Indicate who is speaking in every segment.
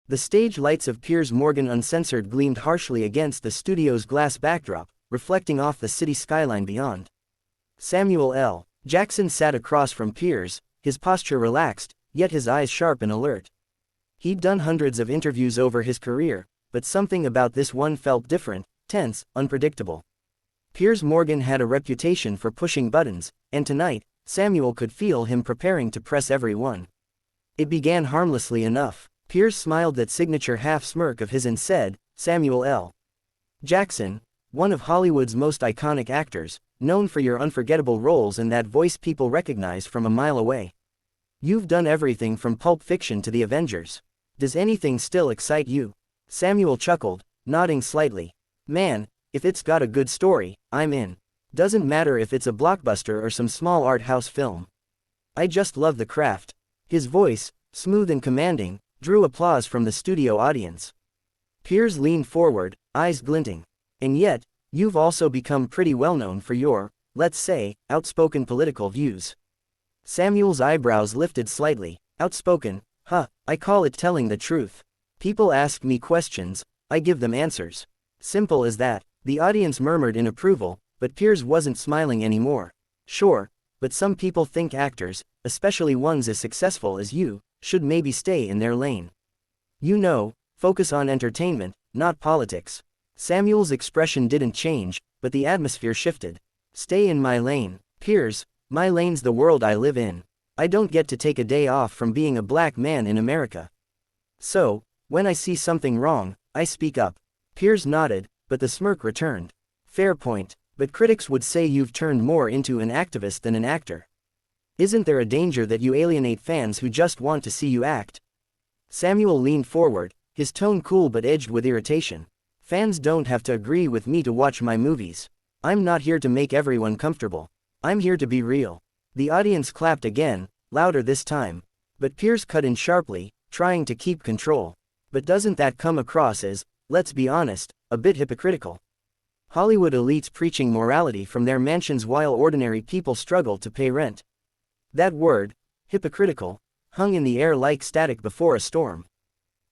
Speaker 1: The stage lights of Piers Morgan Uncensored gleamed harshly against the studio's glass backdrop, reflecting off the city skyline beyond. Samuel L. Jackson sat across from Piers, his posture relaxed, yet his eyes sharp and alert. He'd done hundreds of interviews over his career, but something about this one felt different, tense, unpredictable. Piers Morgan had a reputation for pushing buttons, and tonight, Samuel could feel him preparing to press every one. It began harmlessly enough. Piers smiled that signature half-smirk of his and said, "Samuel L. Jackson, one of Hollywood's most iconic actors, known for your unforgettable roles and that voice people recognize from a mile away. You've done everything from Pulp Fiction to The Avengers. Does anything still excite you?" Samuel chuckled, nodding slightly. "Man, if it's got a good story, I'm in. Doesn't matter if it's a blockbuster or some small art house film. I just love the craft." His voice, smooth and commanding, drew applause from the studio audience. Piers leaned forward, eyes glinting. "And yet, you've also become pretty well known for your, let's say, outspoken political views." Samuel's eyebrows lifted slightly. "Outspoken? I call it telling the truth. People ask me questions, I give them answers. Simple as that." The audience murmured in approval, but Piers wasn't smiling anymore. "Sure, but some people think actors, especially ones as successful as you, should maybe stay in their lane. You know, focus on entertainment, not politics." Samuel's expression didn't change, but the atmosphere shifted. "Stay in my lane, Piers. My lane's the world I live in. I don't get to take a day off from being a black man in America. So, when I see something wrong, I speak up." Piers nodded, but the smirk returned. "Fair point, but critics would say you've turned more into an activist than an actor. Isn't there a danger that you alienate fans who just want to see you act?" Samuel leaned forward, his tone cool but edged with irritation. "Fans don't have to agree with me to watch my movies. I'm not here to make everyone comfortable. I'm here to be real." The audience clapped again, louder this time. But Piers cut in sharply, trying to keep control. "But doesn't that come across as, let's be honest, a bit hypocritical? Hollywood elites preaching morality from their mansions while ordinary people struggle to pay rent." That word, hypocritical, hung in the air like static before a storm.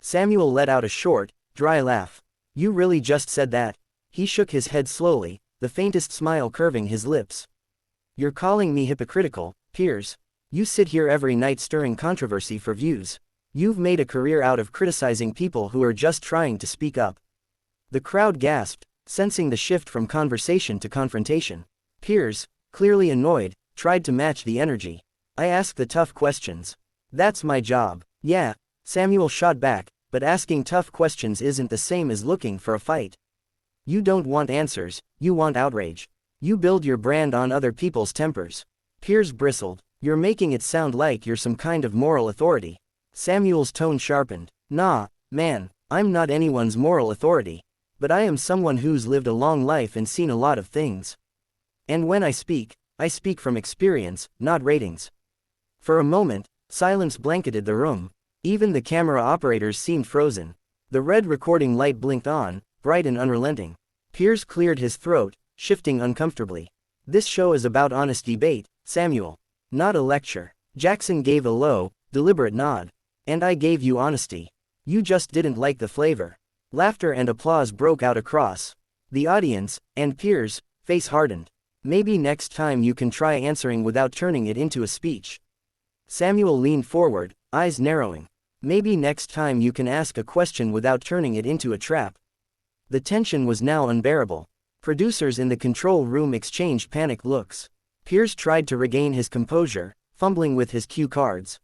Speaker 1: Samuel let out a short, dry laugh. "You really just said that?" He shook his head slowly, the faintest smile curving his lips. "You're calling me hypocritical, Piers? You sit here every night stirring controversy for views. You've made a career out of criticizing people who are just trying to speak up." The crowd gasped, sensing the shift from conversation to confrontation. Piers, clearly annoyed, tried to match the energy. "I ask the tough questions. That's my job." "Yeah," Samuel shot back, "but asking tough questions isn't the same as looking for a fight. You don't want answers, you want outrage. You build your brand on other people's tempers." Piers bristled. "You're making it sound like you're some kind of moral authority." Samuel's tone sharpened. "Nah, man, I'm not anyone's moral authority. But I am someone who's lived a long life and seen a lot of things. And when I speak from experience, not ratings." For a moment, silence blanketed the room. Even the camera operators seemed frozen. The red recording light blinked on, bright and unrelenting. Piers cleared his throat, shifting uncomfortably. "This show is about honest debate, Samuel. Not a lecture." Jackson gave a low, deliberate nod. "And I gave you honesty. You just didn't like the flavor." Laughter and applause broke out across the audience, and Piers' face hardened. "Maybe next time you can try answering without turning it into a speech." Samuel leaned forward, eyes narrowing. "Maybe next time you can ask a question without turning it into a trap." The tension was now unbearable. Producers in the control room exchanged panicked looks. Piers tried to regain his composure, fumbling with his cue cards.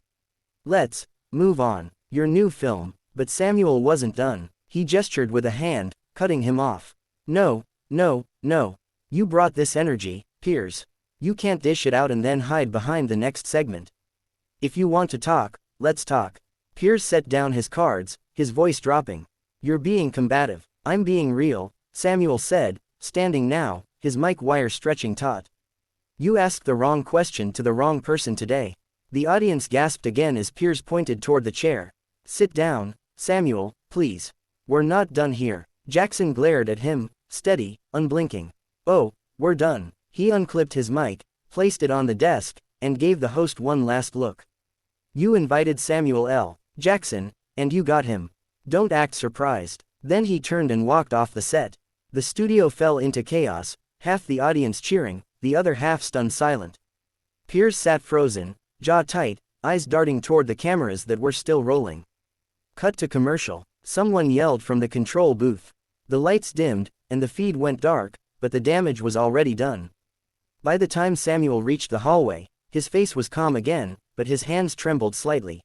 Speaker 1: "Let's move on. Your new film." But Samuel wasn't done. He gestured with a hand, cutting him off. No. You brought this energy, Piers. You can't dish it out and then hide behind the next segment. If you want to talk, let's talk." Piers set down his cards, his voice dropping. "You're being combative." "I'm being real," Samuel said, standing now, his mic wire stretching taut. "You asked the wrong question to the wrong person today." The audience gasped again as Piers pointed toward the chair. "Sit down, Samuel, please. We're not done here." Jackson glared at him, steady, unblinking. "Oh, we're done." He unclipped his mic, placed it on the desk, and gave the host one last look. "You invited Samuel L. Jackson, and you got him. Don't act surprised. Then he turned and walked off the set. The studio fell into chaos, half the audience cheering, the other half stunned silent. Piers sat frozen, jaw tight, eyes darting toward the cameras that were still rolling. Cut to commercial. Someone yelled from the control booth. The lights dimmed, and the feed went dark, but the damage was already done. By the time Samuel reached the hallway, his face was calm again, but his hands trembled slightly.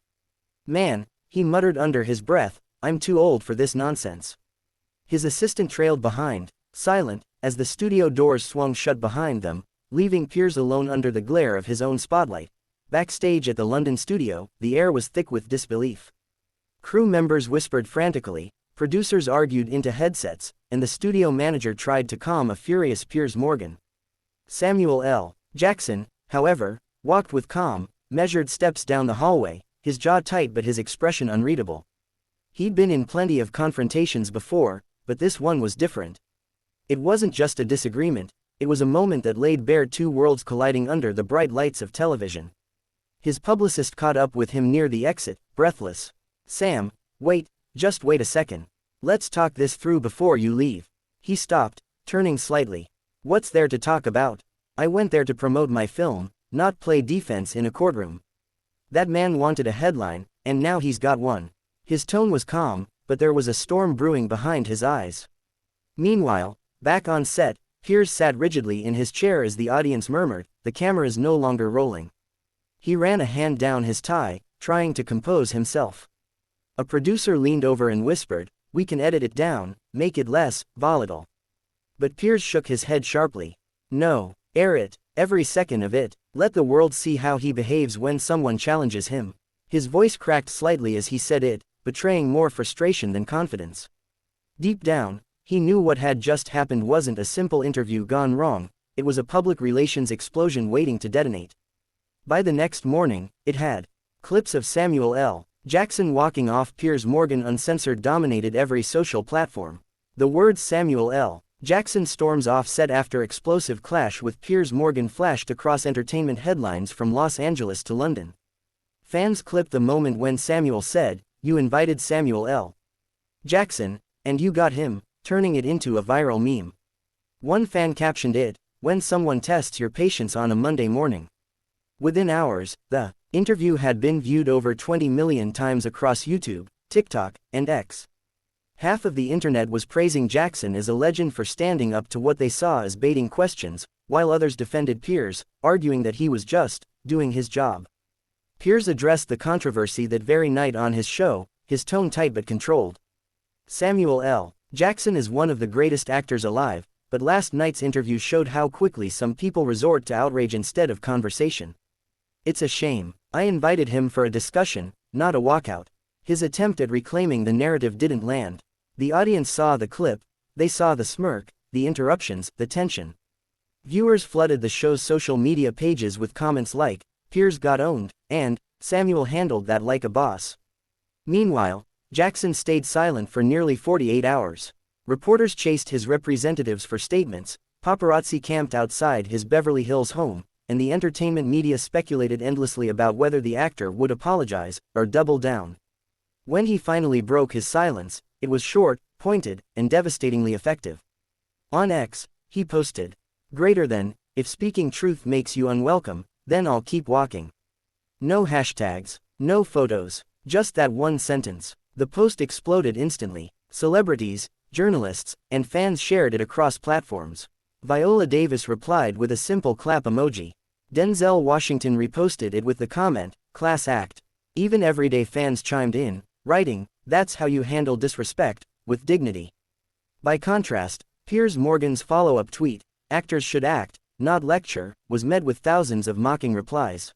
Speaker 1: "Man," he muttered under his breath, "I'm too old for this nonsense." His assistant trailed behind, silent, as the studio doors swung shut behind them, leaving Piers alone under the glare of his own spotlight. Backstage at the London studio, the air was thick with disbelief. Crew members whispered frantically, producers argued into headsets, and the studio manager tried to calm a furious Piers Morgan. Samuel L. Jackson, however, walked with calm, measured steps down the hallway, his jaw tight but his expression unreadable. He'd been in plenty of confrontations before, but this one was different. It wasn't just a disagreement, it was a moment that laid bare two worlds colliding under the bright lights of television. His publicist caught up with him near the exit, breathless. "Sam, wait, just wait a second. Let's talk this through before you leave." He stopped, turning slightly. "What's there to talk about? I went there to promote my film, not play defense in a courtroom." That man wanted a headline, and now he's got one. His tone was calm, but there was a storm brewing behind his eyes. Meanwhile, back on set, Piers sat rigidly in his chair as the audience murmured, "The camera is no longer rolling." He ran a hand down his tie, trying to compose himself. A producer leaned over and whispered, "We can edit it down, make it less volatile." But Piers shook his head sharply. "No, air it, every second of it. Let the world see how he behaves when someone challenges him." His voice cracked slightly as he said it, betraying more frustration than confidence. Deep down, he knew what had just happened wasn't a simple interview gone wrong, it was a public relations explosion waiting to detonate. By the next morning, it had. Clips of Samuel L. Jackson walking off Piers Morgan uncensored dominated every social platform. The words "Samuel L. Jackson storms off set after explosive clash with Piers Morgan" flashed across entertainment headlines from Los Angeles to London. Fans clipped the moment when Samuel said, "You invited Samuel L. Jackson, and you got him," turning it into a viral meme. One fan captioned it, "When someone tests your patience on a Monday morning." Within hours, the interview had been viewed over 20 million times across YouTube, TikTok, and X. Half of the internet was praising Jackson as a legend for standing up to what they saw as baiting questions, while others defended Piers, arguing that he was just doing his job. Piers addressed the controversy that very night on his show, his tone tight but controlled. "Samuel L. Jackson is one of the greatest actors alive, but last night's interview showed how quickly some people resort to outrage instead of conversation. It's a shame. I invited him for a discussion, not a walkout." His attempt at reclaiming the narrative didn't land. The audience saw the clip, they saw the smirk, the interruptions, the tension. Viewers flooded the show's social media pages with comments like, "Piers got owned," and "Samuel handled that like a boss." Meanwhile, Jackson stayed silent for nearly 48 hours. Reporters chased his representatives for statements, paparazzi camped outside his Beverly Hills home, and the entertainment media speculated endlessly about whether the actor would apologize or double down. When he finally broke his silence, it was short, pointed, and devastatingly effective. On X, he posted, "Greater than, if speaking truth makes you unwelcome, then I'll keep walking." No hashtags, no photos, just that one sentence. The post exploded instantly. Celebrities, journalists, and fans shared it across platforms. Viola Davis replied with a simple clap emoji. Denzel Washington reposted it with the comment, "Class act." Even everyday fans chimed in, writing, "That's how you handle disrespect, with dignity." By contrast, Piers Morgan's follow-up tweet, "Actors should act, not lecture," was met with thousands of mocking replies.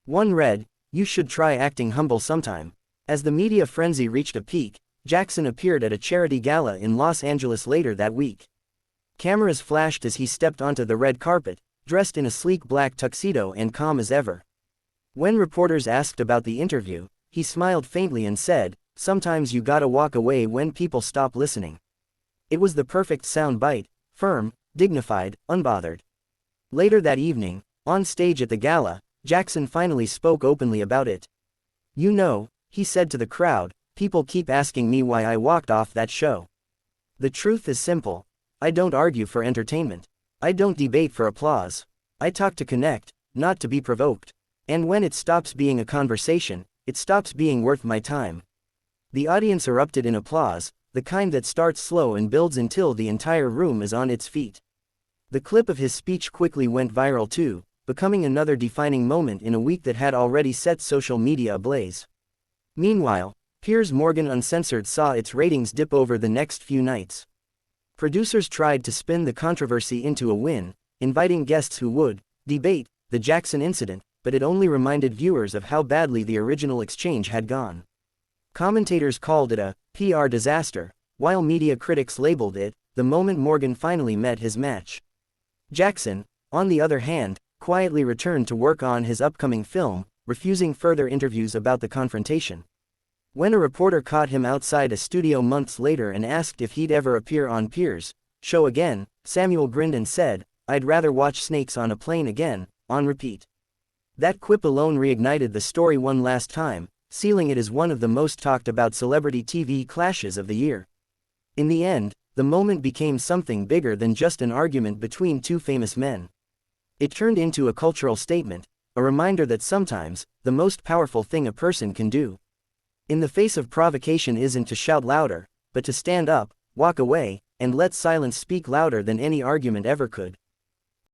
Speaker 1: One read, "You should try acting humble sometime." As the media frenzy reached a peak, Jackson appeared at a charity gala in Los Angeles later that week. Cameras flashed as he stepped onto the red carpet, dressed in a sleek black tuxedo and calm as ever. When reporters asked about the interview, he smiled faintly and said, "Sometimes you gotta walk away when people stop listening." It was the perfect sound bite, firm, dignified, unbothered. Later that evening, on stage at the gala, Jackson finally spoke openly about it. "You know," he said to the crowd, People keep asking me why I walked off that show. The truth is simple. I don't argue for entertainment. I don't debate for applause. I talk to connect, not to be provoked. And when it stops being a conversation, it stops being worth my time. The audience erupted in applause, the kind that starts slow and builds until the entire room is on its feet. The clip of his speech quickly went viral too, becoming another defining moment in a week that had already set social media ablaze. Meanwhile, Piers Morgan Uncensored saw its ratings dip over the next few nights. Producers tried to spin the controversy into a win, inviting guests who would debate the Jackson incident, but it only reminded viewers of how badly the original exchange had gone. Commentators called it a PR disaster, while media critics labeled it the moment Morgan finally met his match. Jackson, on the other hand, quietly returned to work on his upcoming film, refusing further interviews about the confrontation. When a reporter caught him outside a studio months later and asked if he'd ever appear on Piers' show again, Samuel grinned and said, "I'd rather watch snakes on a plane again," on repeat. That quip alone reignited the story one last time, sealing it as one of the most talked about celebrity TV clashes of the year. In the end, the moment became something bigger than just an argument between two famous men. It turned into a cultural statement, a reminder that sometimes, the most powerful thing a person can do in the face of provocation isn't to shout louder, but to stand up, walk away, and let silence speak louder than any argument ever could.